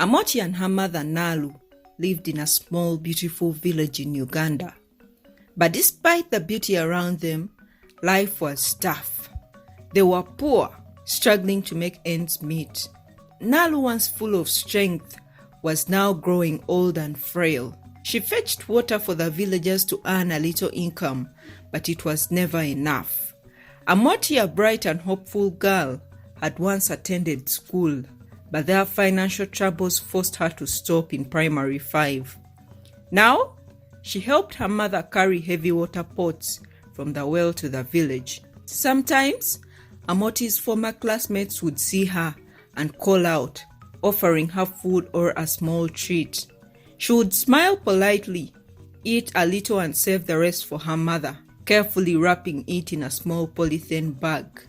Amoti and her mother Nalu lived in a small, beautiful village in Uganda. But despite the beauty around them, life was tough. They were poor, struggling to make ends meet. Nalu, once full of strength, was now growing old and frail. She fetched water for the villagers to earn a little income, but it was never enough. Amoti, a bright and hopeful girl, had once attended school, but their financial troubles forced her to stop in primary 5. Now, she helped her mother carry heavy water pots from the well to the village. Sometimes, Amoti's former classmates would see her and call out, offering her food or a small treat. She would smile politely, eat a little and save the rest for her mother, carefully wrapping it in a small polythene bag.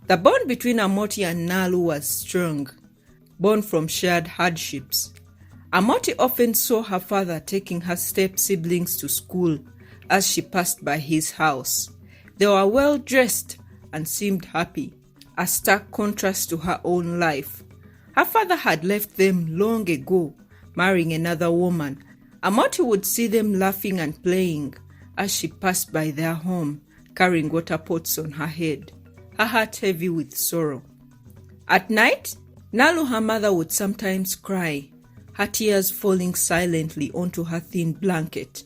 The bond between Amoti and Nalu was strong, born from shared hardships. Amoti often saw her father taking her step-siblings to school as she passed by his house. They were well-dressed and seemed happy, a stark contrast to her own life. Her father had left them long ago, marrying another woman. Amoti would see them laughing and playing as she passed by their home, carrying water pots on her head, her heart heavy with sorrow. At night, Nalu, her mother, would sometimes cry, her tears falling silently onto her thin blanket.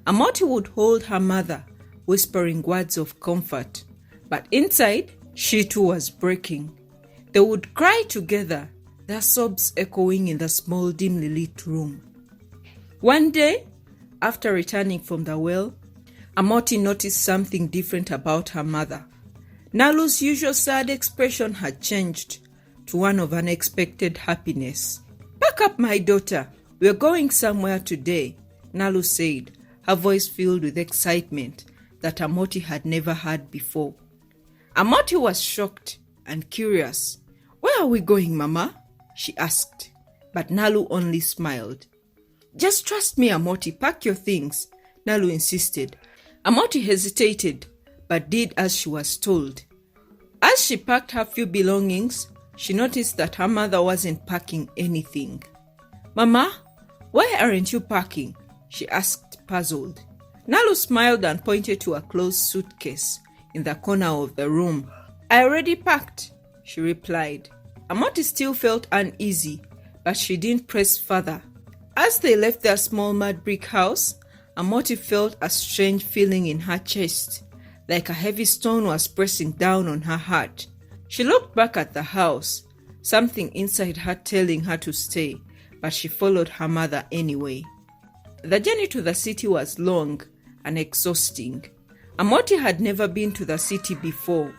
Amoti would hold her mother, whispering words of comfort, but inside, she too was breaking. They would cry together, their sobs echoing in the small, dimly lit room. One day, after returning from the well, Amoti noticed something different about her mother. Nalu's usual sad expression had changed to one of unexpected happiness. "Pack up, my daughter. We're going somewhere today," Nalu said, her voice filled with excitement that Amoti had never heard before. Amoti was shocked and curious. "Where are we going, Mama?" she asked, but Nalu only smiled. "Just trust me, Amoti, pack your things," Nalu insisted. Amoti hesitated, but did as she was told. As she packed her few belongings, she noticed that her mother wasn't packing anything. "Mama, why aren't you packing?" she asked, puzzled. Nalu smiled and pointed to a closed suitcase in the corner of the room. "I already packed," she replied. Amoti still felt uneasy, but she didn't press further. As they left their small mud brick house, Amoti felt a strange feeling in her chest, like a heavy stone was pressing down on her heart. She looked back at the house, something inside her telling her to stay, but she followed her mother anyway. The journey to the city was long and exhausting. Amoti had never been to the city before,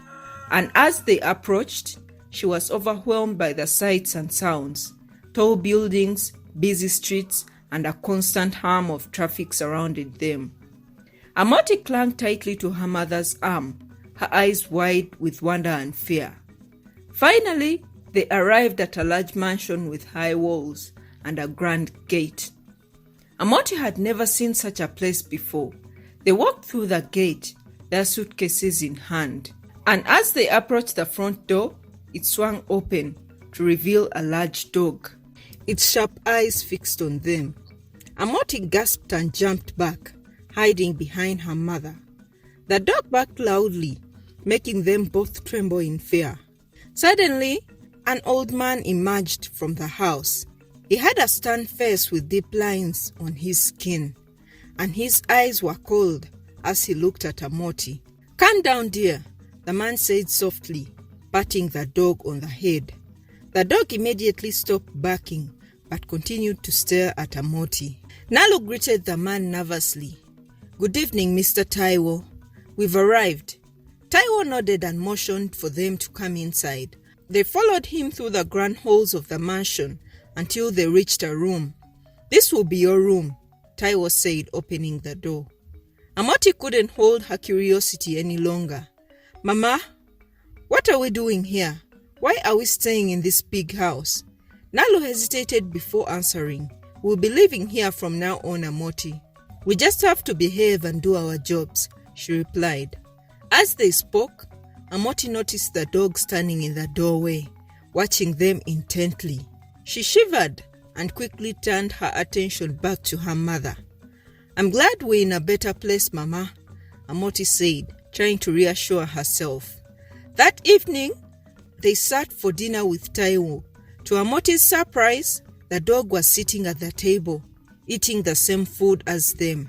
and as they approached, she was overwhelmed by the sights and sounds. Tall buildings, busy streets, and a constant hum of traffic surrounded them. Amoti clung tightly to her mother's arm, her eyes wide with wonder and fear. Finally, they arrived at a large mansion with high walls and a grand gate. Amoti had never seen such a place before. They walked through the gate, their suitcases in hand, and as they approached the front door, it swung open to reveal a large dog, its sharp eyes fixed on them. Amoti gasped and jumped back, hiding behind her mother. The dog barked loudly, making them both tremble in fear. Suddenly, an old man emerged from the house. He had a stern face with deep lines on his skin, and his eyes were cold as he looked at Amoti. "Calm down, dear," the man said softly, patting the dog on the head. The dog immediately stopped barking, but continued to stare at Amoti. Nalu greeted the man nervously. "Good evening, Mr. Taio. We've arrived." Taio nodded and motioned for them to come inside. They followed him through the grand halls of the mansion until they reached a room. "This will be your room," Taio said, opening the door. Amoti couldn't hold her curiosity any longer. "Mama, what are we doing here? Why are we staying in this big house?" Nalu hesitated before answering. "We'll be living here from now on, Amoti. We just have to behave and do our jobs," she replied. As they spoke, Amoti noticed the dog standing in the doorway, watching them intently. She shivered and quickly turned her attention back to her mother. "I'm glad we're in a better place, Mama," Amoti said, trying to reassure herself. That evening, they sat for dinner with Taio. To Amoti's surprise, the dog was sitting at the table, eating the same food as them.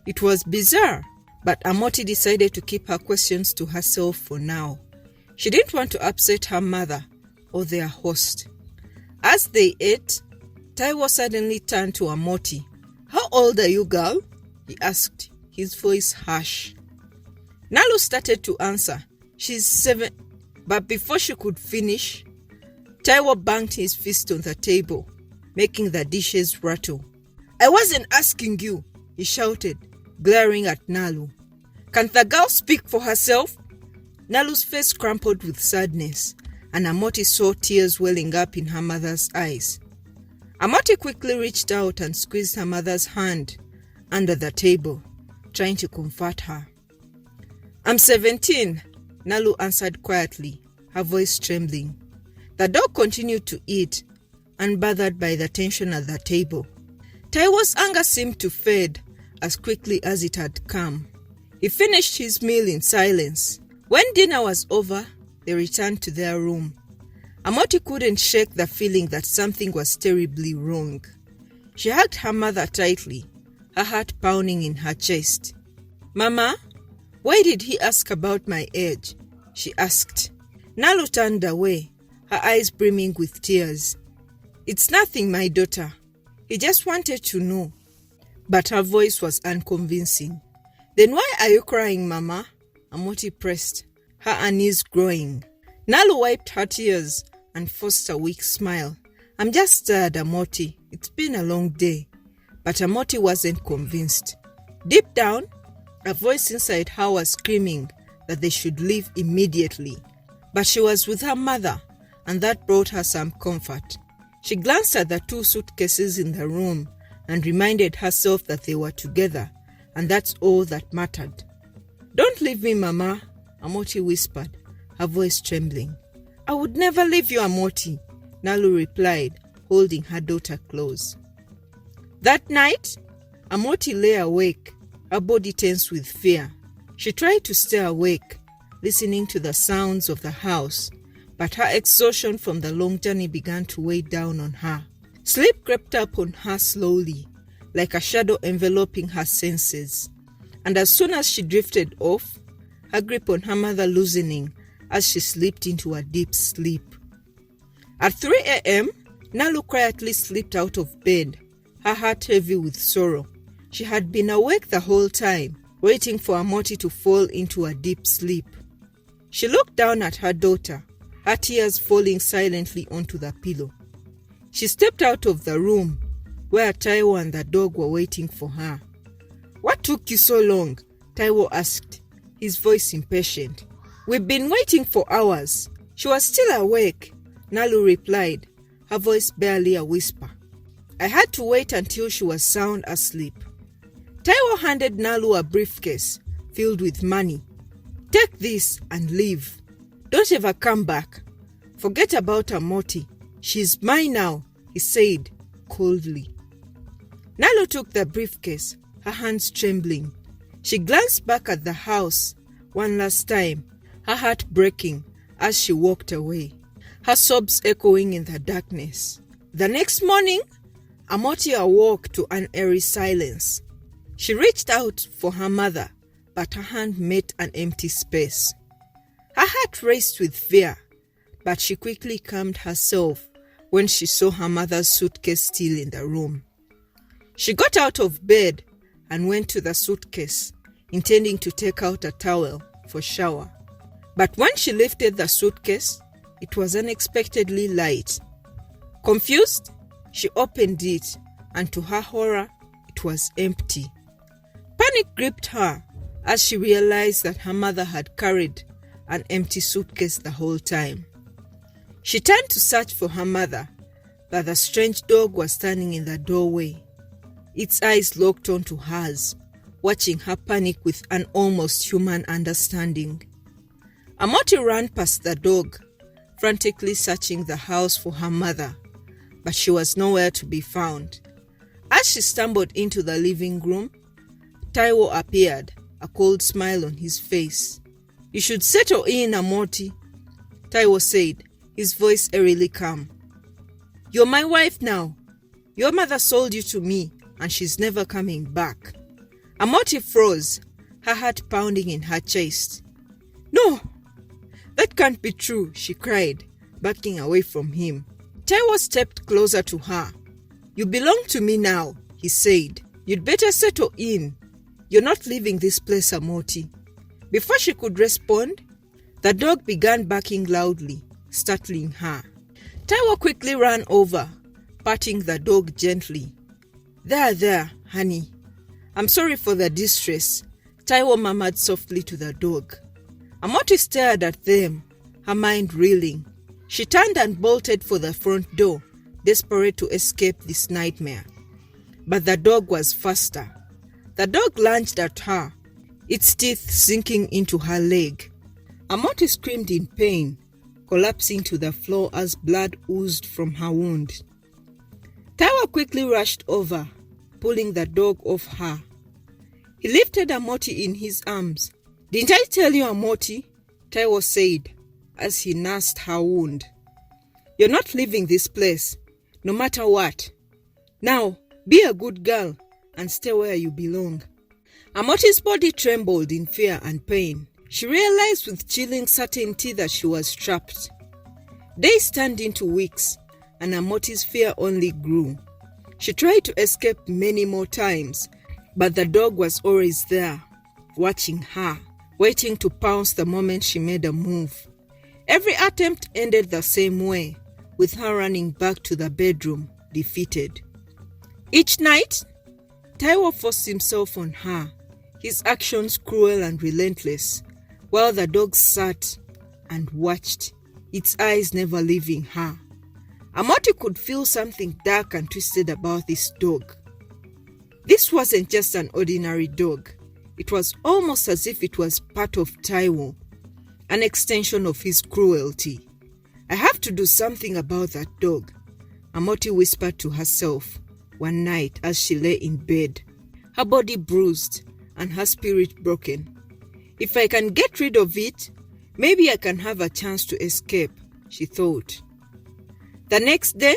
It was bizarre, but Amoti decided to keep her questions to herself for now. She didn't want to upset her mother or their host. As they ate, Taio suddenly turned to Amoti. "How old are you, girl?" he asked, his voice harsh. Nalu started to answer. "She's 7. But before she could finish, Taio banged his fist on the table, making the dishes rattle. "I wasn't asking you," he shouted, glaring at Nalu. "Can't the girl speak for herself?" Nalu's face crumpled with sadness, and Amoti saw tears welling up in her mother's eyes. Amoti quickly reached out and squeezed her mother's hand under the table, trying to comfort her. "I'm 17, Nalu answered quietly, her voice trembling. The dog continued to eat, unbothered by the tension at the table. Taio's anger seemed to fade as quickly as it had come. He finished his meal in silence. When dinner was over, they returned to their room. Amoti couldn't shake the feeling that something was terribly wrong. She hugged her mother tightly, her heart pounding in her chest. "Mama, why did he ask about my age?" she asked. Nalu turned away, her eyes brimming with tears. "It's nothing, my daughter. He just wanted to know." But her voice was unconvincing. "Then why are you crying, Mama?" Amoti pressed, her unease growing. Nalu wiped her tears and forced a weak smile. "I'm just tired, Amoti. It's been a long day." But Amoti wasn't convinced. Deep down, a voice inside her was screaming that they should leave immediately. But she was with her mother, and that brought her some comfort. She glanced at the 2 suitcases in the room and reminded herself that they were together, and that's all that mattered. "Don't leave me, Mama," Amoti whispered, her voice trembling. "I would never leave you, Amoti," Nalu replied, holding her daughter close. That night, Amoti lay awake, her body tense with fear. She tried to stay awake, listening to the sounds of the house, but her exhaustion from the long journey began to weigh down on her. Sleep crept up on her slowly, like a shadow enveloping her senses. And as soon as she drifted off, her grip on her mother loosening as she slipped into a deep sleep. At 3 a.m., Nalu quietly slipped out of bed, her heart heavy with sorrow. She had been awake the whole time, waiting for Amoti to fall into a deep sleep. She looked down at her daughter, her tears falling silently onto the pillow. She stepped out of the room, where Taio and the dog were waiting for her. "What took you so long?" Taio asked, his voice impatient. "We've been waiting for hours." "She was still awake," Nalu replied, her voice barely a whisper. "I had to wait until she was sound asleep." Taio handed Nalu a briefcase filled with money. "Take this and leave. Don't ever come back. Forget about Amoti. She's mine now," he said coldly. Nalu took the briefcase, her hands trembling. She glanced back at the house one last time, her heart breaking as she walked away, her sobs echoing in the darkness. The next morning, Amoti awoke to an eerie silence. She reached out for her mother, but her hand met an empty space. Her heart raced with fear, but she quickly calmed herself when she saw her mother's suitcase still in the room. She got out of bed and went to the suitcase, intending to take out a towel for shower. But when she lifted the suitcase, it was unexpectedly light. Confused, she opened it, and to her horror, it was empty. Panic gripped her as she realized that her mother had carried an empty suitcase the whole time. She turned to search for her mother, but the strange dog was standing in the doorway, its eyes locked onto hers, watching her panic with an almost human understanding. Amoti ran past the dog, frantically searching the house for her mother, but she was nowhere to be found. As she stumbled into the living room, Taio appeared, a cold smile on his face. "You should settle in, Amoti," Taio said, his voice eerily calm. "You're my wife now. Your mother sold you to me, and she's never coming back." Amoti froze, her heart pounding in her chest. "No, that can't be true," she cried, backing away from him. Taio stepped closer to her. "You belong to me now," he said. "You'd better settle in. You're not leaving this place, Amoti." Before she could respond, the dog began barking loudly, startling her. Taio quickly ran over, patting the dog gently. There, honey. I'm sorry for the distress," Taio murmured softly to the dog. Amoti stared at them, her mind reeling. She turned and bolted for the front door, desperate to escape this nightmare. But the dog was faster. The dog lunged at her, its teeth sinking into her leg. Amoti screamed in pain, collapsing to the floor as blood oozed from her wound. Taio quickly rushed over, pulling the dog off her. He lifted Amoti in his arms. "Didn't I tell you, Amoti?" Taio said, as he nursed her wound. "You're not leaving this place, no matter what. Now, be a good girl and stay where you belong." Amoti's body trembled in fear and pain. She realized with chilling certainty that she was trapped. Days turned into weeks, and Amoti's fear only grew. She tried to escape many more times, but the dog was always there, watching her, waiting to pounce the moment she made a move. Every attempt ended the same way, with her running back to the bedroom, defeated. Each night, Taio forced himself on her, his actions cruel and relentless, while the dog sat and watched, its eyes never leaving her. Amoti could feel something dark and twisted about this dog. This wasn't just an ordinary dog. It was almost as if it was part of Taio, an extension of his cruelty. "I have to do something about that dog," Amoti whispered to herself one night as she lay in bed, her body bruised and her spirit broken. "If I can get rid of it, maybe I can have a chance to escape," she thought. The next day,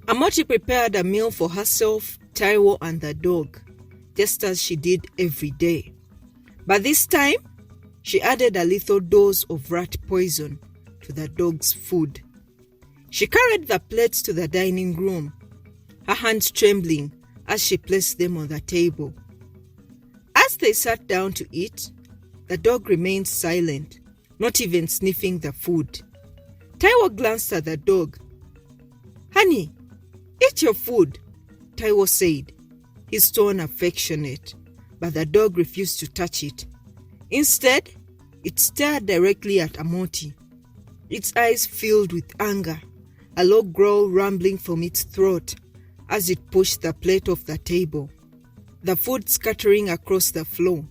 Amoti prepared a meal for herself, Taio, and the dog, just as she did every day. But this time, she added a lethal dose of rat poison to the dog's food. She carried the plates to the dining room, her hands trembling as she placed them on the table. As they sat down to eat, the dog remained silent, not even sniffing the food. Taio glanced at the dog. "Honey, eat your food," Taio said, his tone affectionate, but the dog refused to touch it. Instead, it stared directly at Amoti, its eyes filled with anger, a low growl rumbling from its throat as it pushed the plate off the table, the food scattering across the floor.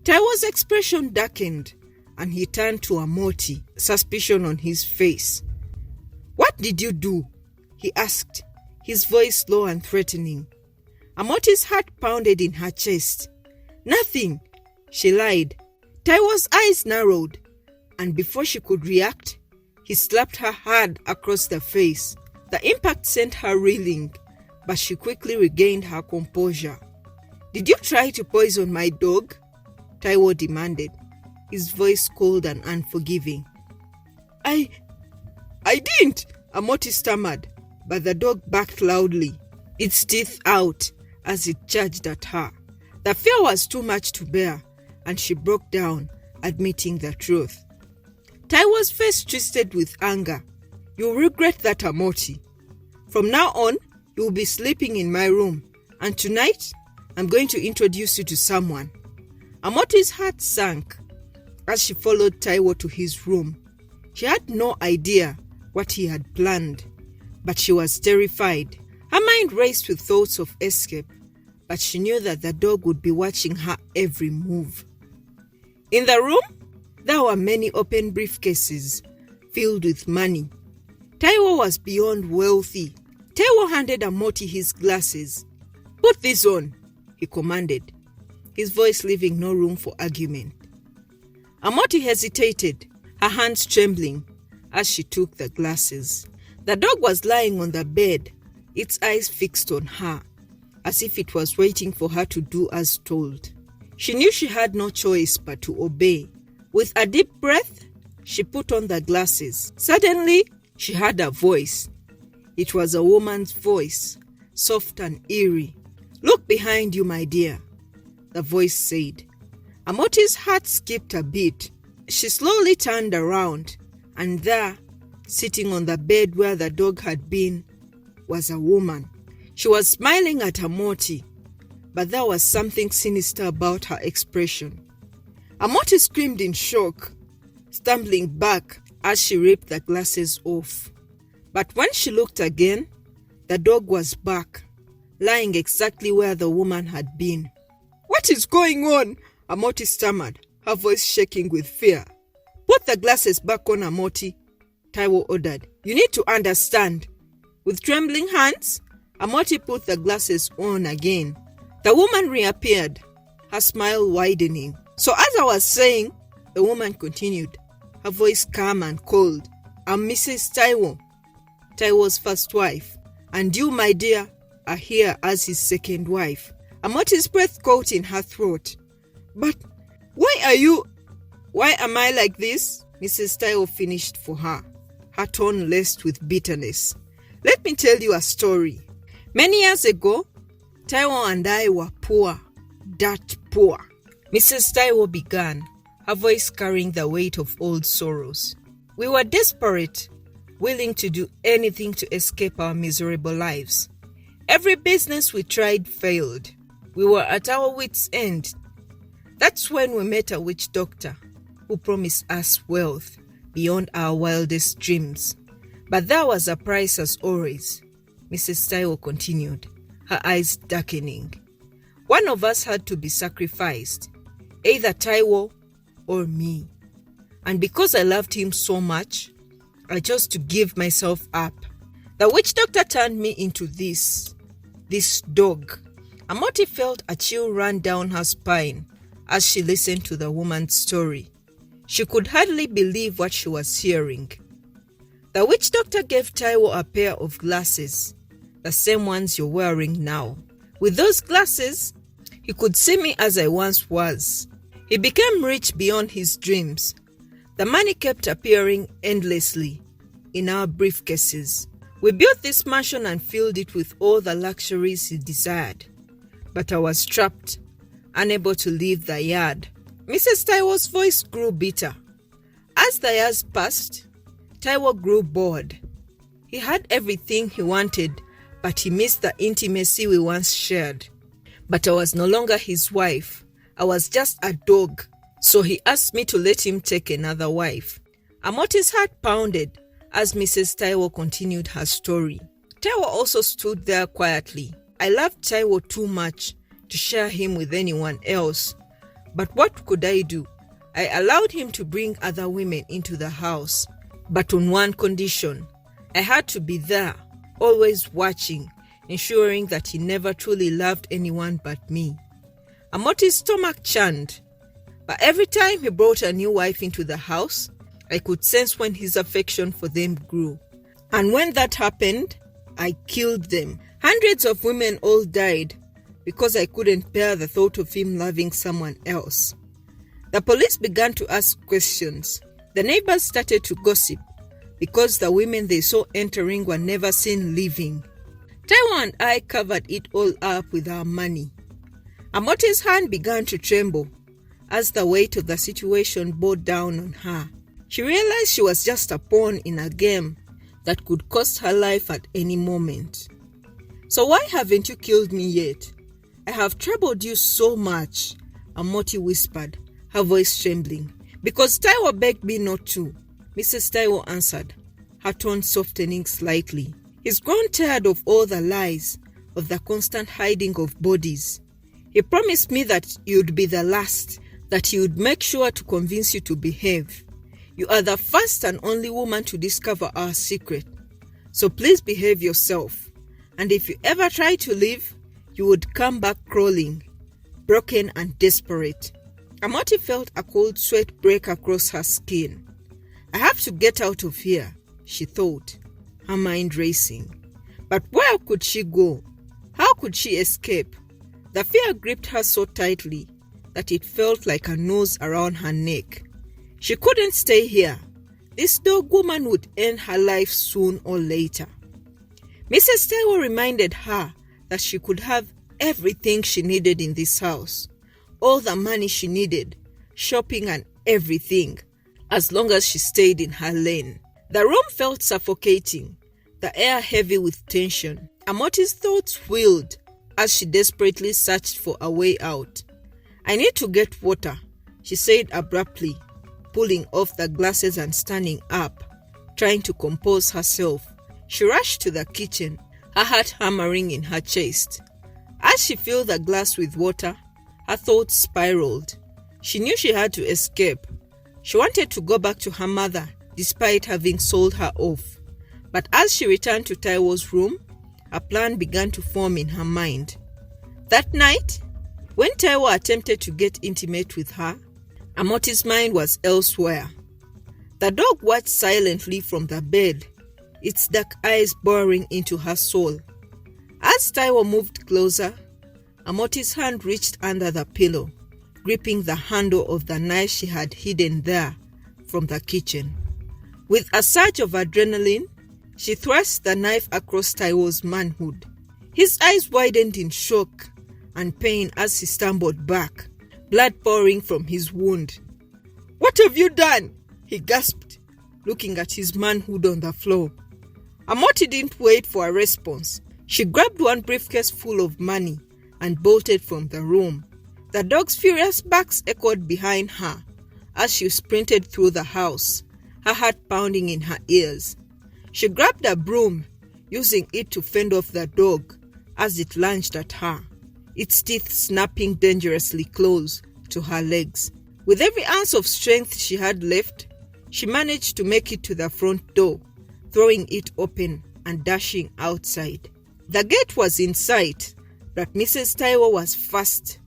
Taio's expression darkened, and he turned to Amoti, suspicion on his face. "What did you do?" he asked, his voice low and threatening. Amoti's heart pounded in her chest. "Nothing," she lied. Taio's eyes narrowed, and before she could react, he slapped her hard across the face. The impact sent her reeling, but she quickly regained her composure. "Did you try to poison my dog?" Taio demanded, his voice cold and unforgiving. I didn't," Amoti stammered, but the dog barked loudly, its teeth out as it charged at her. The fear was too much to bear, and she broke down, admitting the truth. Taio's face twisted with anger. "You'll regret that, Amoti. From now on, you'll be sleeping in my room, and tonight, I'm going to introduce you to someone." Amoti's heart sank as she followed Taio to his room. She had no idea what he had planned, but she was terrified. Her mind raced with thoughts of escape, but she knew that the dog would be watching her every move. In the room, there were many open briefcases filled with money. Taio was beyond wealthy, Taio handed Amoti his glasses. "Put this on," he commanded, his voice leaving no room for argument. Amoti hesitated, her hands trembling as she took the glasses. The dog was lying on the bed, its eyes fixed on her, as if it was waiting for her to do as told. She knew she had no choice but to obey. With a deep breath, she put on the glasses. Suddenly, she heard a voice. It was a woman's voice, soft and eerie. "Look behind you, my dear," the voice said. Amoti's heart skipped a beat. She slowly turned around, and there, sitting on the bed where the dog had been, was a woman. She was smiling at Amoti, but there was something sinister about her expression. Amoti screamed in shock, stumbling back as she ripped the glasses off. But when she looked again, the dog was back, lying exactly where the woman had been. "What is going on?" Amoti stammered, her voice shaking with fear. "Put the glasses back on, Amoti," Taio ordered. "You need to understand." With trembling hands, Amoti put the glasses on again. The woman reappeared, her smile widening. "So as I was saying," the woman continued, her voice calm and cold, "I'm Mrs. Taio, Taio's first wife, and you, my dear, are here as his second wife." Amoti's breath caught in her throat. "But why am I like this?" Mrs. Taio finished for her, her tone laced with bitterness. "Let me tell you a story. Many years ago, Taio and I were poor, dirt poor." Mrs. Taio began, her voice carrying the weight of old sorrows. "We were desperate, willing to do anything to escape our miserable lives. Every business we tried failed. We were at our wits' end. That's when we met a witch doctor who promised us wealth beyond our wildest dreams. But there was a price as always," Mrs. Taio continued, her eyes darkening. "One of us had to be sacrificed, either Taio or me. And because I loved him so much, I chose to give myself up. The witch doctor turned me into this dog." Amoti felt a chill run down her spine as she listened to the woman's story. She could hardly believe what she was hearing. The witch doctor gave Taio a pair of glasses, the same ones you're wearing now. With those glasses, he could see me as I once was. He became rich beyond his dreams. The money kept appearing endlessly in our briefcases. We built this mansion and filled it with all the luxuries he desired. But I was trapped, unable to leave the yard. Mrs. Taio's voice grew bitter. As the years passed, Taio grew bored. He had everything he wanted, but he missed the intimacy we once shared. But I was no longer his wife. I was just a dog, so he asked me to let him take another wife. Amoti's heart pounded as Mrs. Taio continued her story. Taio also stood there quietly. I loved Taio too much to share him with anyone else. But what could I do? I allowed him to bring other women into the house, but on one condition. I had to be there, always watching, ensuring that he never truly loved anyone but me. Amoti's stomach churned, but every time he brought a new wife into the house, I could sense when his affection for them grew. And when that happened, I killed them. Hundreds of women all died because I couldn't bear the thought of him loving someone else. The police began to ask questions. The neighbors started to gossip because the women they saw entering were never seen leaving. Taio and I covered it all up with our money. Amoti's hand began to tremble as the weight of the situation bore down on her. She realized she was just a pawn in a game that could cost her life at any moment. "So why haven't you killed me yet? I have troubled you so much," Amoti whispered, her voice trembling. "Because Taio begged me not to," Mrs. Taio answered, her tone softening slightly. "He's grown tired of all the lies, of the constant hiding of bodies. He promised me that you'd be the last, that he would make sure to convince you to behave. You are the first and only woman to discover our secret. So please behave yourself. and if you ever try to leave, you would come back crawling, broken and desperate. Amoti felt a cold sweat break across her skin. I have to get out of here, she thought, her mind racing. But where could she go? How could she escape? The fear gripped her so tightly that it felt like a noose around her neck. She couldn't stay here. This dog woman would end her life soon or later. Mrs. Taio reminded her that she could have everything she needed in this house, all the money she needed, shopping and everything, as long as she stayed in her lane. The room felt suffocating, the air heavy with tension. Amoti's thoughts wheeled as she desperately searched for a way out. I need to get water, she said abruptly, pulling off the glasses and standing up, trying to compose herself. She rushed to the kitchen, her heart hammering in her chest. As she filled the glass with water, her thoughts spiraled. She knew she had to escape. She wanted to go back to her mother, despite having sold her off. But as she returned to Taio's room, a plan began to form in her mind. That night, when Taio attempted to get intimate with her, Amoti's mind was elsewhere. The dog watched silently from the bed, its dark eyes boring into her soul. As Taio moved closer, Amoti's hand reached under the pillow, gripping the handle of the knife she had hidden there from the kitchen. With a surge of adrenaline, she thrust the knife across Taio's manhood. His eyes widened in shock and pain as he stumbled back, blood pouring from his wound. "What have you done?" he gasped, looking at his manhood on the floor. Amoti didn't wait for a response. She grabbed one briefcase full of money and bolted from the room. The dog's furious barks echoed behind her as she sprinted through the house, her heart pounding in her ears. She grabbed a broom, using it to fend off the dog as it lunged at her, its teeth snapping dangerously close to her legs. With every ounce of strength she had left, she managed to make it to the front door, throwing it open and dashing outside. The gate was in sight, but Mrs. Taio was fast,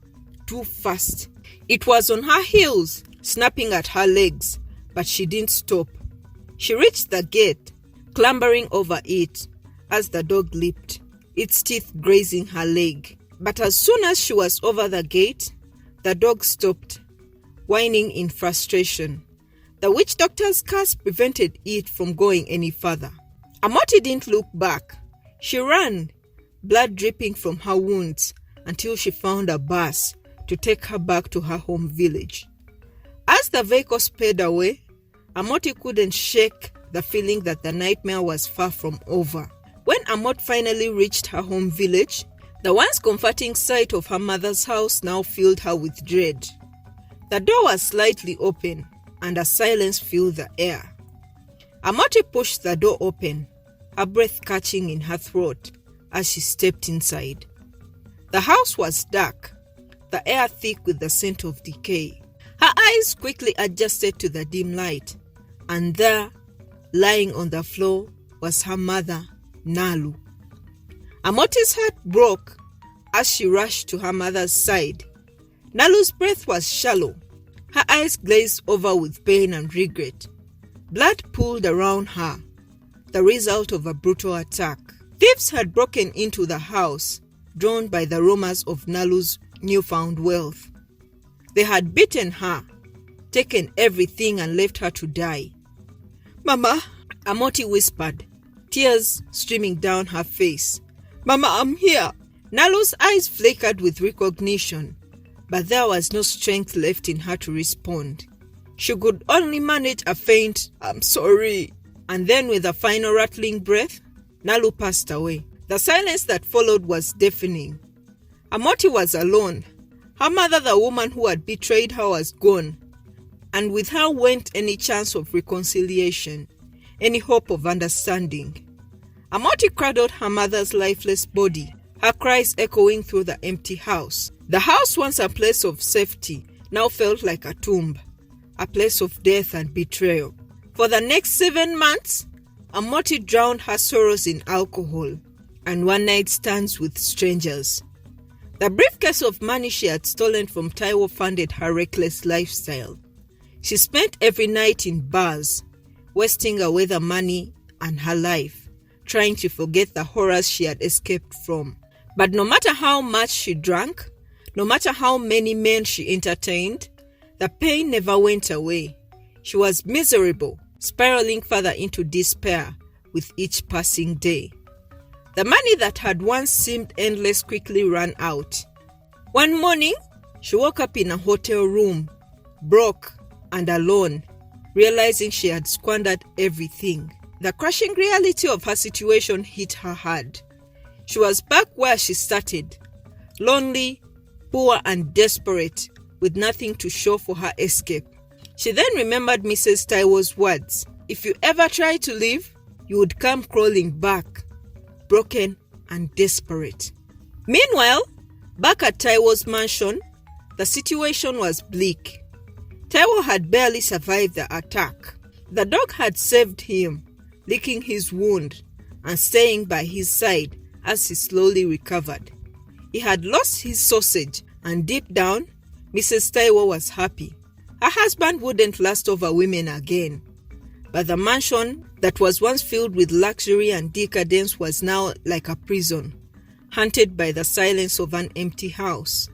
too fast. It was on her heels, snapping at her legs, but she didn't stop. She reached the gate, clambering over it as the dog leaped, its teeth grazing her leg. But as soon as she was over the gate, the dog stopped, whining in frustration. The witch doctor's curse prevented it from going any further. Amoti didn't look back. She ran, blood dripping from her wounds, until she found a bus to take her back to her home village. As the vehicle sped away, Amoti couldn't shake the feeling that the nightmare was far from over. When Amot finally reached her home village, the once comforting sight of her mother's house now filled her with dread. The door was slightly open, and a silence filled the air. Amoti pushed the door open, her breath catching in her throat as she stepped inside. The house was dark, the air thick with the scent of decay. Her eyes quickly adjusted to the dim light, and there, lying on the floor, was her mother, Nalu. Amoti's heart broke as she rushed to her mother's side. Nalu's breath was shallow, her eyes glazed over with pain and regret. Blood pooled around her, the result of a brutal attack. Thieves had broken into the house, drawn by the rumors of Nalu's newfound wealth. They had beaten her, taken everything and left her to die. "Mama," Amoti whispered, tears streaming down her face. "Mama, I'm here." Nalu's eyes flickered with recognition, but there was no strength left in her to respond. She could only manage a faint, "I'm sorry." And then with a final rattling breath, Nalu passed away. The silence that followed was deafening. Amoti was alone. Her mother, the woman who had betrayed her, was gone. And with her went any chance of reconciliation, any hope of understanding. Amoti cradled her mother's lifeless body, her cries echoing through the empty house. The house, once a place of safety, now felt like a tomb, a place of death and betrayal. For the next 7 months, Amoti drowned her sorrows in alcohol, and one-night stands with strangers. The briefcase of money she had stolen from Taio funded her reckless lifestyle. She spent every night in bars, wasting away the money and her life, trying to forget the horrors she had escaped from. But no matter how much she drank, no matter how many men she entertained, the pain never went away. She was miserable, spiraling further into despair with each passing day. The money that had once seemed endless quickly ran out. One morning, she woke up in a hotel room, broke and alone, realizing she had squandered everything. The crushing reality of her situation hit her hard. She was back where she started, lonely, poor and desperate, with nothing to show for her escape. She then remembered Mrs. Taio's words. If you ever try to leave, you would come crawling back, broken and desperate. Meanwhile, back at Taio's mansion, the situation was bleak. Taio had barely survived the attack. The dog had saved him, licking his wound and staying by his side as he slowly recovered. He had lost his sausage, and deep down, Mrs. Taio was happy. Her husband wouldn't lust over women again. But the mansion that was once filled with luxury and decadence was now like a prison, haunted by the silence of an empty house.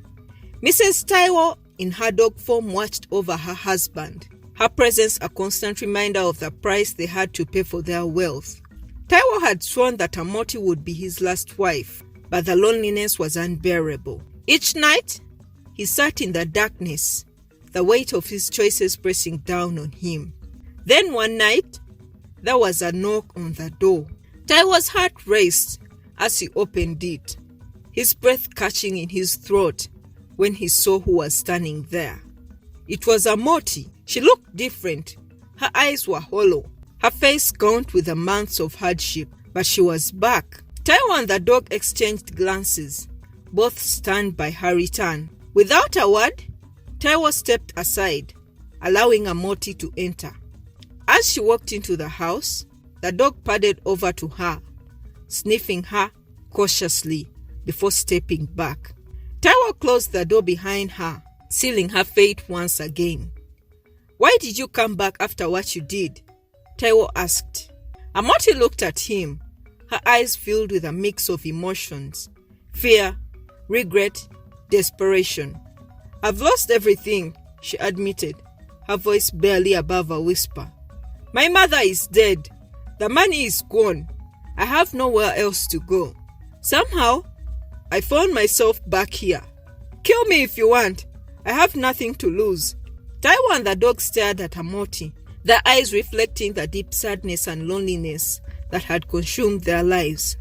Mrs. Taio, in her dog form, watched over her husband, her presence a constant reminder of the price they had to pay for their wealth. Taio had sworn that Amoti would be his last wife, but the loneliness was unbearable. Each night, he sat in the darkness, the weight of his choices pressing down on him. Then one night, there was a knock on the door. Taio's heart raced as he opened it, his breath catching in his throat when he saw who was standing there. It was Amoti. She looked different. Her eyes were hollow, her face gaunt with the months of hardship, but she was back. Taio and the dog exchanged glances, both stunned by her return. Without a word, Taio stepped aside, allowing Amoti to enter. As she walked into the house, the dog padded over to her, sniffing her cautiously before stepping back. Taio closed the door behind her, sealing her fate once again. "Why did you come back after what you did?" Taio asked. Amoti looked at him, her eyes filled with a mix of emotions: fear, regret, desperation. "I've lost everything," she admitted, her voice barely above a whisper. "My mother is dead. The money is gone. I have nowhere else to go. Somehow, I found myself back here. Kill me if you want. I have nothing to lose." Taio and the dog stared at Amoti, their eyes reflecting the deep sadness and loneliness that had consumed their lives.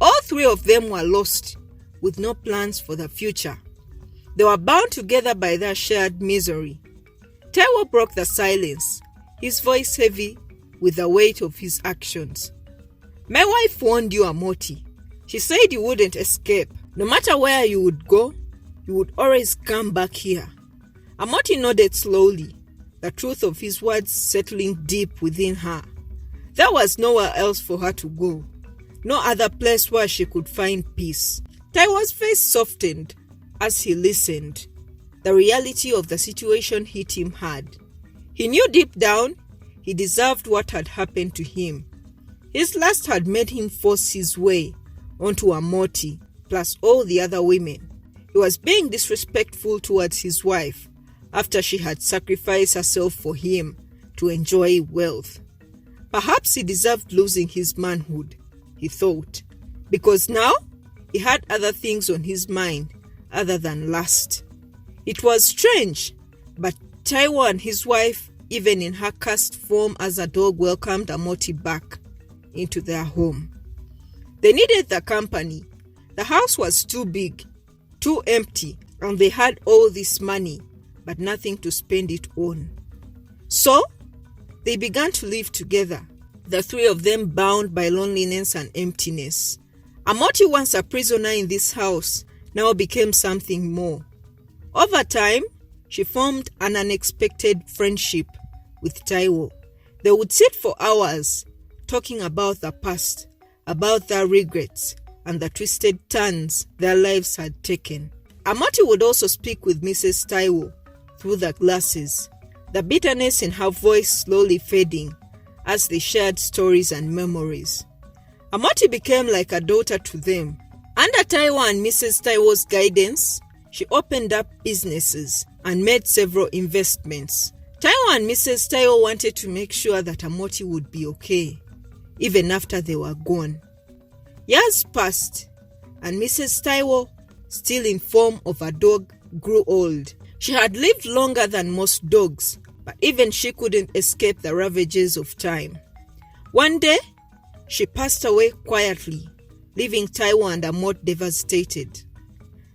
All three of them were lost, with no plans for the future. They were bound together by their shared misery. Taio broke the silence, his voice heavy with the weight of his actions. "My wife warned you, Amoti. She said you wouldn't escape. No matter where you would go, you would always come back here." Amoti nodded slowly, the truth of his words settling deep within her. There was nowhere else for her to go, no other place where she could find peace. Taio's face softened as he listened. The reality of the situation hit him hard. He knew deep down he deserved what had happened to him. His lust had made him force his way onto Amoti, plus all the other women. He was being disrespectful towards his wife after she had sacrificed herself for him to enjoy wealth. Perhaps he deserved losing his manhood, he thought, because now he had other things on his mind other than lust. It was strange, but Taio and his wife, even in her cast form as a dog, welcomed Amoti back into their home. They needed the company. The house was too big, too empty, and they had all this money, but nothing to spend it on. So, they began to live together, the three of them bound by loneliness and emptiness. Amoti, once a prisoner in this house, now became something more. Over time, she formed an unexpected friendship with Taio. They would sit for hours, talking about the past, about their regrets, and the twisted turns their lives had taken. Amoti would also speak with Mrs. Taio through the glasses, the bitterness in her voice slowly fading as they shared stories and memories. Amoti became like a daughter to them. Under Taio and Mrs. Taio's guidance, she opened up businesses and made several investments. Taio and Mrs. Taio wanted to make sure that Amoti would be okay, even after they were gone. Years passed, and Mrs. Taio, still in form of a dog, grew old. She had lived longer than most dogs, but even she couldn't escape the ravages of time. One day, she passed away quietly, leaving Taio and Amot devastated.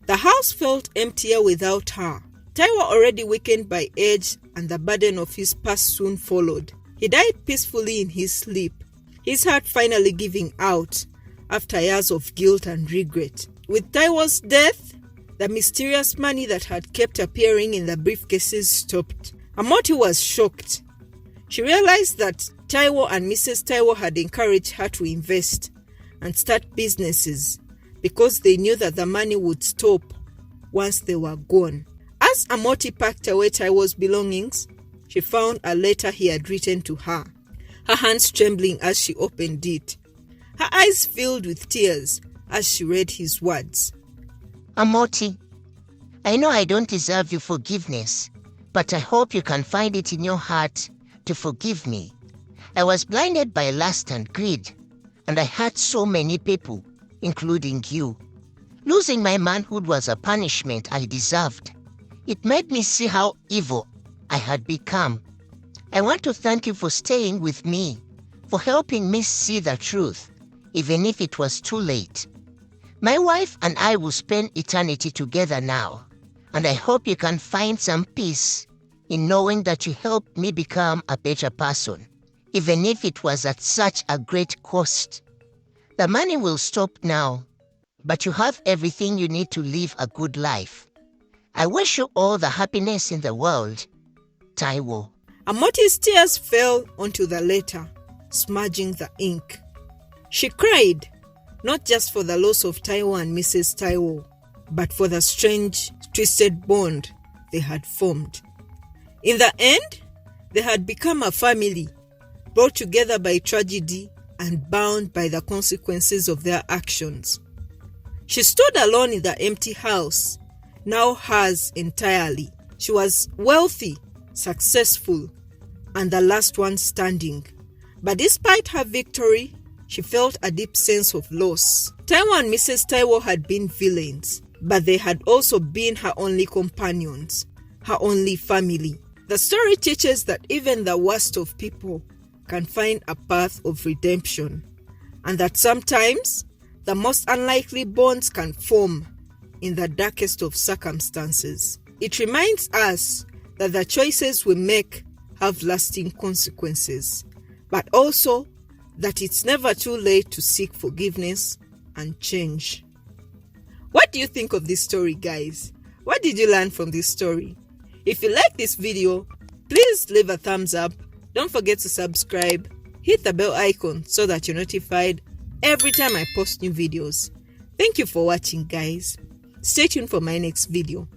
The house felt emptier without her. Taio, already weakened by age and the burden of his past, soon followed. He died peacefully in his sleep, his heart finally giving out after years of guilt and regret. With Taio's death, the mysterious money that had kept appearing in the briefcases stopped. Amoti was shocked. She realized that Taio and Mrs. Taio had encouraged her to invest and start businesses because they knew that the money would stop once they were gone. As Amoti packed away Taio's belongings, she found a letter he had written to her, her hands trembling as she opened it. Her eyes filled with tears as she read his words. Amoti, I know I don't deserve your forgiveness, but I hope you can find it in your heart to forgive me. I was blinded by lust and greed, and I hurt so many people, including you. Losing my manhood was a punishment I deserved. It made me see how evil I had become. I want to thank you for staying with me, for helping me see the truth, even if it was too late. My wife and I will spend eternity together now, and I hope you can find some peace in knowing that you helped me become a better person, even if it was at such a great cost. The money will stop now, but you have everything you need to live a good life. I wish you all the happiness in the world, Taio. Amoti's tears fell onto the letter, smudging the ink. She cried, not just for the loss of Taio and Mrs. Taio, but for the strange, twisted bond they had formed. In the end, they had become a family, brought together by tragedy and bound by the consequences of their actions. She stood alone in the empty house, now hers entirely. She was wealthy, successful, and the last one standing. But despite her victory, she felt a deep sense of loss. Taio and Mrs. Taio had been villains, but they had also been her only companions, her only family. The story teaches that even the worst of people can find a path of redemption, and that sometimes the most unlikely bonds can form in the darkest of circumstances. It reminds us that the choices we make have lasting consequences, but also that it's never too late to seek forgiveness and change. What do you think of this story, guys? What did you learn from this story? If you like this video, please leave a thumbs up. Don't forget to subscribe. Hit the bell icon so that you're notified every time I post new videos. Thank you for watching, guys. Stay tuned for my next video.